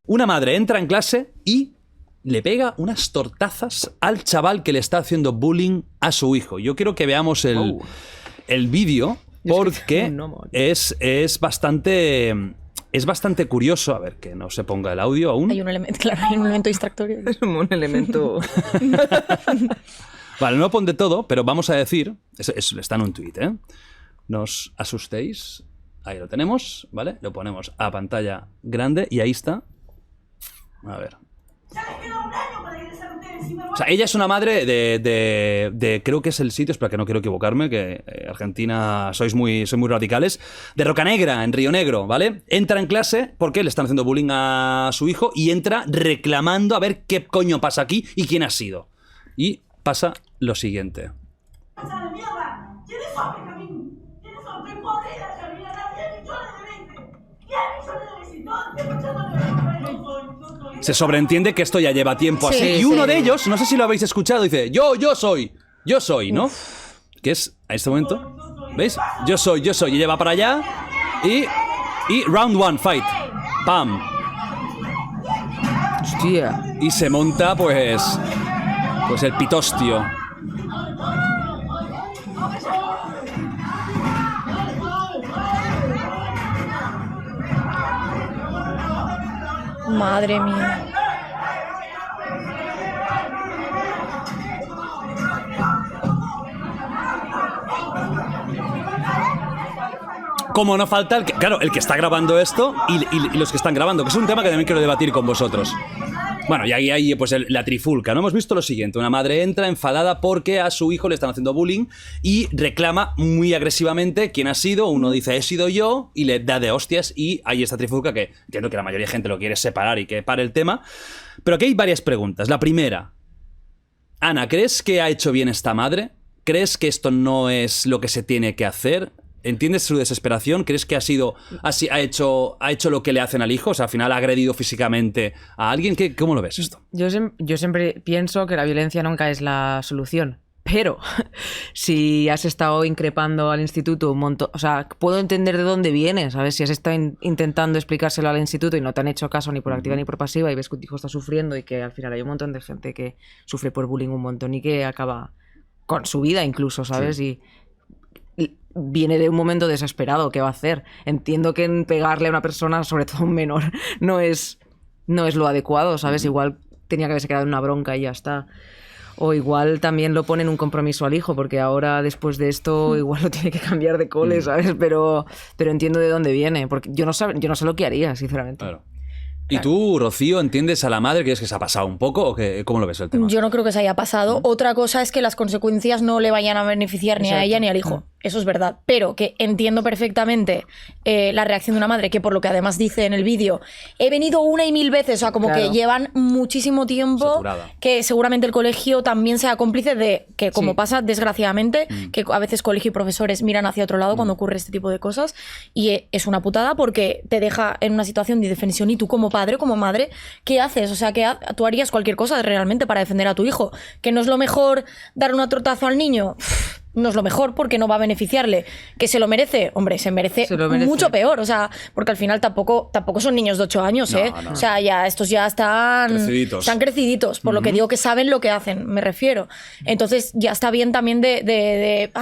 Una madre entra en clase y le pega unas tortazas al chaval que le está haciendo bullying a su hijo. Yo quiero que veamos el vídeo porque es bastante curioso. A ver, que no se ponga el audio aún. Hay un elemento distractorio. Es un elemento... Vale, no pon de todo, pero vamos a decir... Está en un tuit, ¿eh? No os asustéis. Ahí lo tenemos, ¿vale? Lo ponemos a pantalla grande y ahí está. A ver. O sea, ella es una madre de creo que es el sitio, espera que no quiero equivocarme, que Argentina sois muy radicales, de Rocanegra, en Río Negro, ¿vale? Entra en clase porque le están haciendo bullying a su hijo y entra reclamando a ver qué coño pasa aquí y quién ha sido. Y pasa lo siguiente. Se sobreentiende que esto ya lleva tiempo así. Y uno de ellos, no sé si lo habéis escuchado, dice, yo soy, ¿no? Que es, a este momento, ¿veis? Yo soy, y ella va para allá y round one, fight. Pam. Hostia. Y se monta, pues el pitostio. Madre mía. Como no falta el que está grabando esto y los que están grabando, que es un tema que también quiero debatir con vosotros. Bueno, y ahí hay pues la trifulca, ¿no? Hemos visto lo siguiente. Una madre entra enfadada porque a su hijo le están haciendo bullying y reclama muy agresivamente quién ha sido. Uno dice, he sido yo, y le da de hostias. Y hay esta trifulca que entiendo que la mayoría de gente lo quiere separar y que pare el tema. Pero aquí hay varias preguntas. La primera, Ana, ¿crees que ha hecho bien esta madre? ¿Crees que esto no es lo que se tiene que hacer? ¿Entiendes su desesperación? ¿Crees que ha hecho lo que le hacen al hijo? O sea, al final ha agredido físicamente a alguien. ¿Cómo lo ves esto? Yo siempre pienso que la violencia nunca es la solución. Pero si has estado increpando al instituto un montón... O sea, puedo entender de dónde viene, ¿sabes? Si has estado intentando explicárselo al instituto y no te han hecho caso ni por activa ni por pasiva y ves que tu hijo está sufriendo y que al final hay un montón de gente que sufre por bullying un montón y que acaba con su vida incluso, ¿sabes? Sí. Y viene de un momento desesperado. ¿Qué va a hacer? Entiendo que pegarle a una persona, sobre todo a un menor, no es lo adecuado, ¿sabes? Igual tenía que haberse quedado en una bronca y ya está. O igual también lo pone en un compromiso al hijo, porque ahora, después de esto, igual lo tiene que cambiar de cole, ¿sabes? Pero entiendo de dónde viene, porque yo no sé lo que haría, sinceramente. Claro. ¿Y tú, Rocío, entiendes a la madre? ¿Crees que se ha pasado un poco o cómo lo ves el tema? Yo no creo que se haya pasado. Otra cosa es que las consecuencias no le vayan a beneficiar ni a ella ni al hijo. Eso es verdad. Pero que entiendo perfectamente la reacción de una madre, que por lo que además dice en el vídeo, he venido una y mil veces, o sea, como que llevan muchísimo tiempo, saturada. Que seguramente el colegio también sea cómplice de que, como pasa desgraciadamente, que a veces colegio y profesores miran hacia otro lado cuando ocurre este tipo de cosas, y es una putada porque te deja en una situación de indefensión y tú como padre, como madre, ¿qué haces? O sea, que tú harías cualquier cosa realmente para defender a tu hijo. ¿Que no es lo mejor dar una tortazo al niño? No es lo mejor porque no va a beneficiarle. ¿Que se lo merece? Hombre, se merece mucho peor. O sea, porque al final tampoco son niños de 8 años, ¿eh? No. O sea, ya estos ya están creciditos, por lo que digo que saben lo que hacen, me refiero. Entonces ya está bien también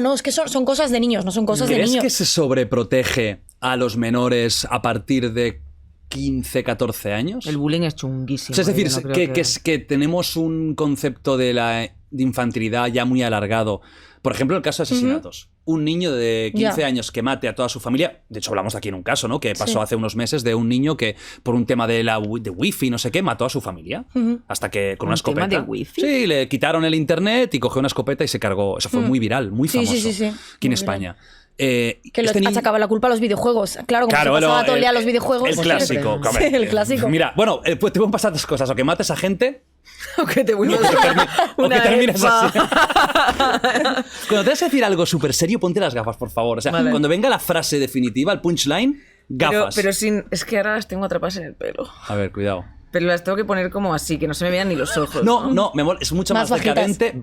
no, es que son cosas de niños, no son cosas de niños. ¿Crees que se sobreprotege a los menores a partir de 15, 14 años? El bullying es chunguísimo. O sea, es decir, que tenemos un concepto de infantilidad ya muy alargado. Por ejemplo, el caso de asesinatos. Un niño de 15 años que mate a toda su familia. De hecho, hablamos aquí en un caso, ¿no? Que pasó hace unos meses de un niño que, por un tema de wifi, no sé qué, mató a su familia. Hasta que con una escopeta. ¿Tema de wifi? Sí, le quitaron el internet y cogió una escopeta y se cargó. Eso fue muy viral, muy famoso. Sí. Aquí en España. Que achacaba la culpa a los videojuegos. Claro, como se pasaba todo el día a los videojuegos. El clásico. Sí, el clásico. Mira, bueno, pues te pueden pasar dos cosas. O que mates a gente... O que te vuelvas o que termines así. Cuando te vas a decir algo súper serio, ponte las gafas, por favor. O sea, cuando venga la frase definitiva, el punchline, gafas. Pero es que ahora las tengo atrapadas en el pelo. A ver, cuidado. Pero las tengo que poner como así, que no se me vean ni los ojos. No, mi amor, es mucho más, Más bajitas. decadente,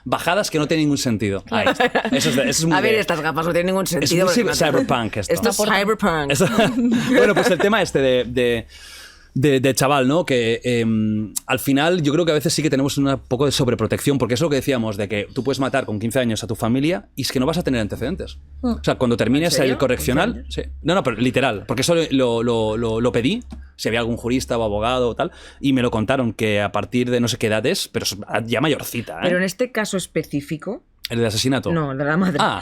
bajadas que no tienen ningún sentido. Ahí está. Eso es muy A ver, de- estas gafas no tienen ningún es sentido. muy porque no- cyberpunk esto. Esto es cyberpunk. Eso- Bueno, pues el tema este de chaval, ¿no? Que al final yo creo que a veces sí que tenemos un poco de sobreprotección, porque es lo que decíamos, de que tú puedes matar con 15 años a tu familia y es que no vas a tener antecedentes. O sea, cuando termines ¿En serio? el correccional... Sí. No, pero literal, porque eso lo pedí, si había algún jurista o abogado o tal, y me lo contaron que a partir de no sé qué edad es, pero ya mayorcita, ¿eh? Pero en este caso específico, El de asesinato. no, el de la madre. Ah.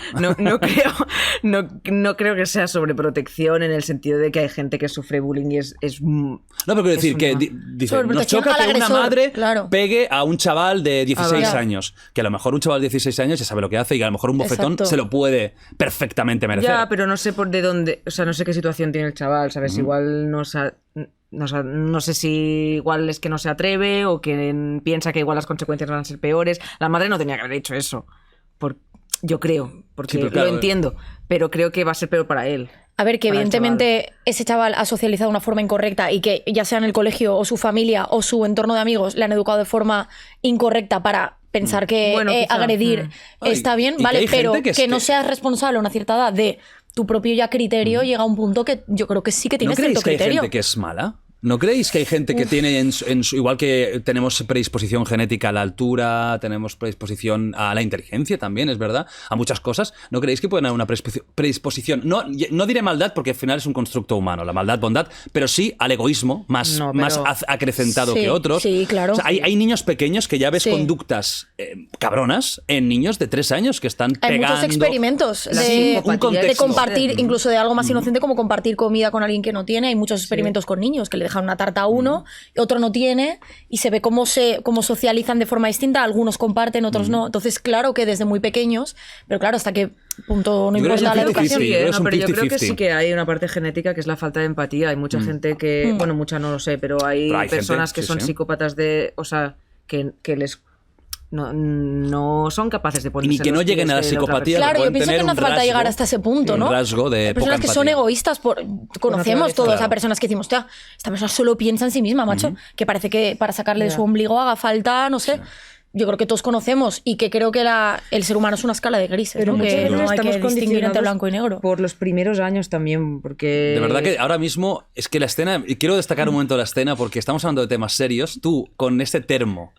No creo que sea sobreprotección en el sentido de que hay gente que sufre bullying y es No, pero quiero decir es que una- dice, nos Sobreprotección choca al que una agresor, madre claro. pegue a un chaval de 16 vale. años. Que a lo mejor un chaval de 16 años ya sabe lo que hace y a lo mejor un bofetón Exacto. se lo puede perfectamente merecer. Ya, pero no sé por de dónde, o sea, no sé qué situación tiene el chaval, ¿sabes? Igual no sé si igual es que no se atreve o que piensa que igual las consecuencias van a ser peores. La madre no tenía que haber hecho eso. Yo creo, porque Sí, pero claro, lo entiendo, pero creo que va a ser peor para él. A ver, que Para el evidentemente ese chaval ha socializado de una forma incorrecta y que ya sea en el colegio o su familia o su entorno de amigos le han educado de forma incorrecta para pensar que Bueno, quizá. agredir Ay, está y bien, que ¿vale? hay Pero gente que, que es no que- seas responsable a una cierta edad de tu propio ya criterio llega a un punto que yo creo que sí que ¿No tienes creéis cierto que hay criterio. gente que es mala? ¿No creéis que hay gente que tiene, igual que tenemos predisposición genética a la altura, tenemos predisposición a la inteligencia también, es verdad, a muchas cosas? ¿No creéis que pueden haber una predisposición? No diré maldad porque al final es un constructo humano, la maldad, bondad, pero sí al egoísmo más, No, pero- más acrecentado Sí, que otros. sí, claro. O sea, hay niños pequeños que ya ves Sí. conductas cabronas en niños de 3 años que están Hay pegando. muchos experimentos La de, psicopatía de contexto. compartir, incluso de algo más inocente como compartir comida con alguien que no tiene. Hay muchos experimentos con niños que le dejan una tarta a uno y otro no tiene y se ve cómo socializan de forma distinta. Algunos comparten, otros no. Entonces, claro que desde muy pequeños, pero claro, hasta qué punto no Yo creo que importa es la un 50-50. educación. Sí, es un pero yo creo que 50-50. sí que hay una parte genética que es la falta de empatía. Hay mucha gente que, bueno, mucha no lo sé, pero hay, Pero hay personas gente, que sí, son sí. psicópatas o sea, que les no son capaces de ponerse Ni que en no los lleguen pies a la de otra psicopatía. persona. Claro, yo pueden pienso tener que no un hace falta rasgo- llegar hasta ese punto, ¿no? Un rasgo de Hay personas poca que son empatía. egoístas, conocemos naturaleza. todos Claro. a personas que decimos, hostia, esta persona solo piensa en sí misma, macho, que parece que para sacarle de su ombligo haga falta, no sé. Yo creo que todos conocemos y que creo que el ser humano es una escala de grises, Pero ¿no? muchas Que veces no hay estamos que distinguir entre condicionados blanco y negro. por los primeros años también, porque... De verdad que ahora mismo es que la escena, y quiero destacar un momento la escena porque estamos hablando de temas serios, tú con este termo,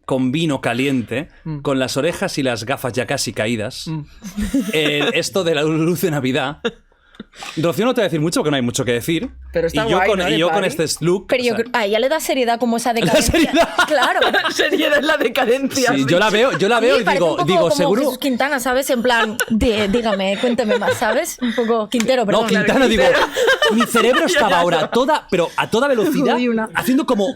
con vino caliente, con las orejas y las gafas ya casi caídas, esto de la luz de Navidad... Rocío no te voy a decir mucho porque no hay mucho que decir. Pero está y yo, guay, con, ¿no? y de yo con party. este look... Pero yo o sea, creo, a ella le da seriedad como esa decadencia. seriedad. Claro. Seriedad es la decadencia. sí, sí. yo la veo Sí, y parece un poco digo como seguro... Jesús Quintana, ¿sabes? En plan, dígame, cuénteme más, ¿sabes? Un poco Quintero, perdón. No, Quintana, digo, mi cerebro estaba ahora pero a toda velocidad, Uy, una. haciendo como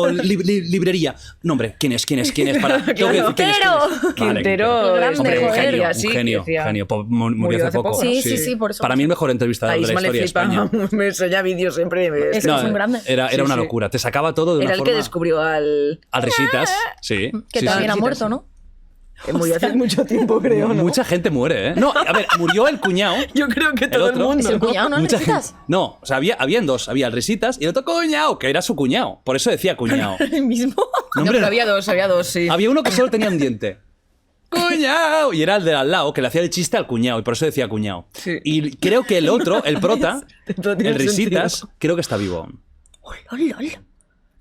librería. Nombre, ¿quién es? Para, tengo que decir quién es, quién es. Vale, Quintero, Qué grande, Hombre, un joder. genio, Sí, un genio, decía. genio. Murió hace poco. Sí, sí, por eso. Para mí el mejor entrevistador A de la Isma le historia de flipa, España. me enseña vídeos siempre. Es que es un grande. Era Sí, una sí. locura. Te sacaba todo de Era una el forma... que descubrió al... Al risitas, sí. Que sí, también sí. ha muerto, ¿no? que murió hace mucho tiempo, creo, ¿no? Mucha gente muere, ¿eh? No, a ver, murió el cuñado. Yo creo que todo el otro. mundo. Es el cuñado, ¿no? Mucha ¿Necesitas? gente. No, o sea, habían dos. Había el Risitas y el otro cuñado, que era su cuñado. Por eso decía cuñado. El mismo. No, No, hombre, pero había dos, sí. había uno que solo tenía un diente. ¡Cuñado! Y era el de al lado, que le hacía el chiste al cuñado, y por eso decía cuñado. Sí. Y creo que el otro, el prota, Todo tiene el Risitas, sentido. creo que está vivo aún. Lol, lol.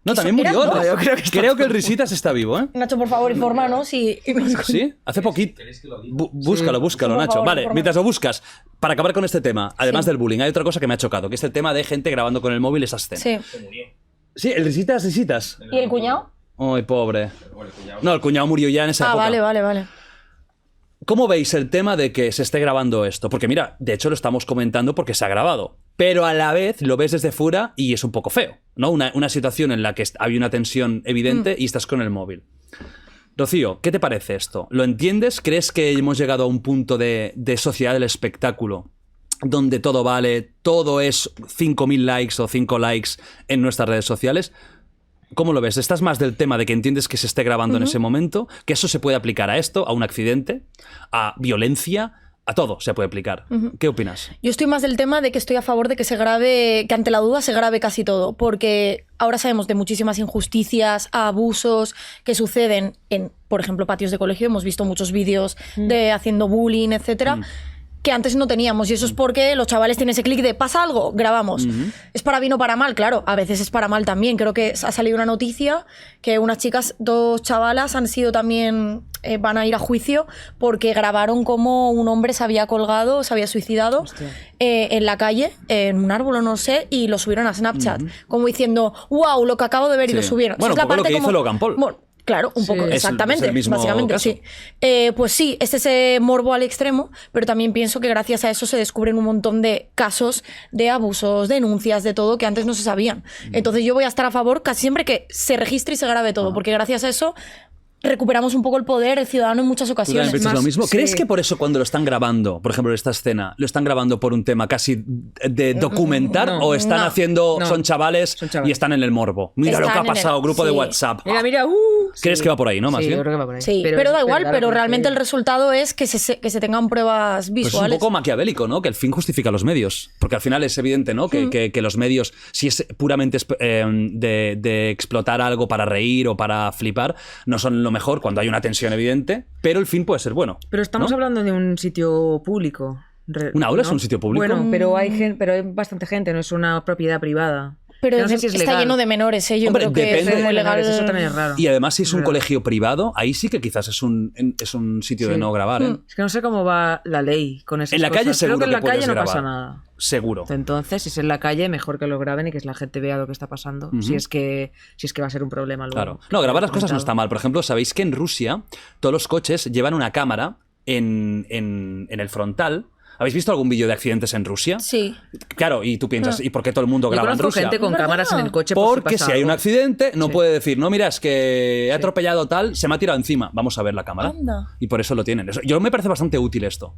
No, también era? murió No, otro. yo creo que está Creo que el Risitas está vivo, ¿eh? Nacho, por favor, infórmanos y ¿Sí? Hace poquito. Búscalo, búscalo, Por Nacho. favor, Vale, infórmanos. mientras lo buscas, para acabar con este tema, además del bullying, hay otra cosa que me ha chocado, que es el tema de gente grabando con el móvil esa escena. Sí. Sí, el Risitas. ¿Y el cuñado? Ay, pobre. No, el cuñado murió ya en esa Ah, época. vale. ¿Cómo veis el tema de que se esté grabando esto? Porque mira, de hecho lo estamos comentando porque se ha grabado. Pero a la vez lo ves desde fuera y es un poco feo, ¿no? Una situación en la que había una tensión evidente y estás con el móvil. Rocío, ¿qué te parece esto? ¿Lo entiendes? ¿Crees que hemos llegado a un punto de sociedad del espectáculo donde todo vale, todo es 5.000 likes o 5 likes en nuestras redes sociales? ¿Cómo lo ves? ¿Estás más del tema de que entiendes que se esté grabando en ese momento? ¿Que eso se puede aplicar a esto, a un accidente, a violencia, A todo se puede aplicar. ¿Qué opinas? Yo estoy más del tema de que estoy a favor de que se grabe, que ante la duda se grabe casi todo, porque ahora sabemos de muchísimas injusticias, abusos que suceden en, por ejemplo, patios de colegio. Hemos visto muchos vídeos de haciendo bullying, etcétera, que antes no teníamos, y eso es porque los chavales tienen ese clic de pasa algo, grabamos. ¿Es para bien o para mal? Claro, a veces es para mal también. Creo que ha salido una noticia que unas chicas, 2 chavalas, han sido también, van a ir a juicio porque grabaron cómo un hombre se había colgado, se había suicidado en la calle, en un árbol o no sé, y lo subieron a Snapchat, como diciendo, wow, lo que acabo de ver, y lo subieron. Bueno, Esa un poco lo que hizo Logan Paul. Bueno, claro, un poco, exactamente, es el mismo básicamente, caso. sí. Pues sí, es ese morbo al extremo, pero también pienso que gracias a eso se descubren un montón de casos de abusos, denuncias, de todo que antes no se sabían. Entonces yo voy a estar a favor casi siempre que se registre y se grabe todo, porque gracias a eso recuperamos un poco el poder del ciudadano en muchas ¿Tú también ocasiones. piensas lo mismo? Sí. ¿Crees que por eso cuando lo están grabando, por ejemplo, esta escena, lo están grabando por un tema casi de documentar no, o están no, haciendo, no. son chavales Son chavales. y están en el morbo? Mira lo que ha Están en el- pasado, grupo de sí. WhatsApp. Mira, mira, ¿Crees que va por ahí, no? Más sí, bien. yo creo que va por ahí. Sí, pero da igual, claro, pero porque- realmente el resultado es que se tengan pruebas Pues es un visuales. poco maquiavélico, ¿no? Que el fin justifica los medios. Porque al final es evidente, ¿no? Que los medios, si es puramente de explotar algo para reír o para flipar, no son lo mejor cuando hay una tensión evidente, pero el fin puede ser bueno. Pero estamos ¿no? hablando de un sitio público. ¿Un aula es un sitio público? Bueno, pero hay bastante gente, no es una propiedad privada. Pero Que no sé si es está legal. lleno de menores, ¿eh? Yo Hombre, creo que depende. es muy legal. Eso también es raro. Y además, si es un Claro. colegio privado, ahí sí que quizás es un sitio de Sí. no grabar, ¿eh? Es que no sé cómo va la ley con esas En la calle cosas. seguro Creo que en la que puedes calle no grabar. pasa nada. Seguro. Entonces, si es en la calle, mejor que lo graben y que la gente vea lo que está pasando. si es que va a ser un problema luego. Claro. No, grabar las cosas no está mal. Por ejemplo, ¿sabéis que en Rusia todos los coches llevan una cámara en el frontal? ¿Habéis visto algún vídeo de accidentes en Rusia? Sí. Claro, y tú piensas, ¿y por qué todo el mundo Yo graba en conozco Rusia? gente con ¿Verdad? cámaras en el coche por Porque pasa si hay un algo. accidente, no Sí. puede decir, no, mira, es que he atropellado tal, se me ha tirado encima. Vamos a ver la cámara. Anda. Y por eso lo tienen. Yo me parece bastante útil esto.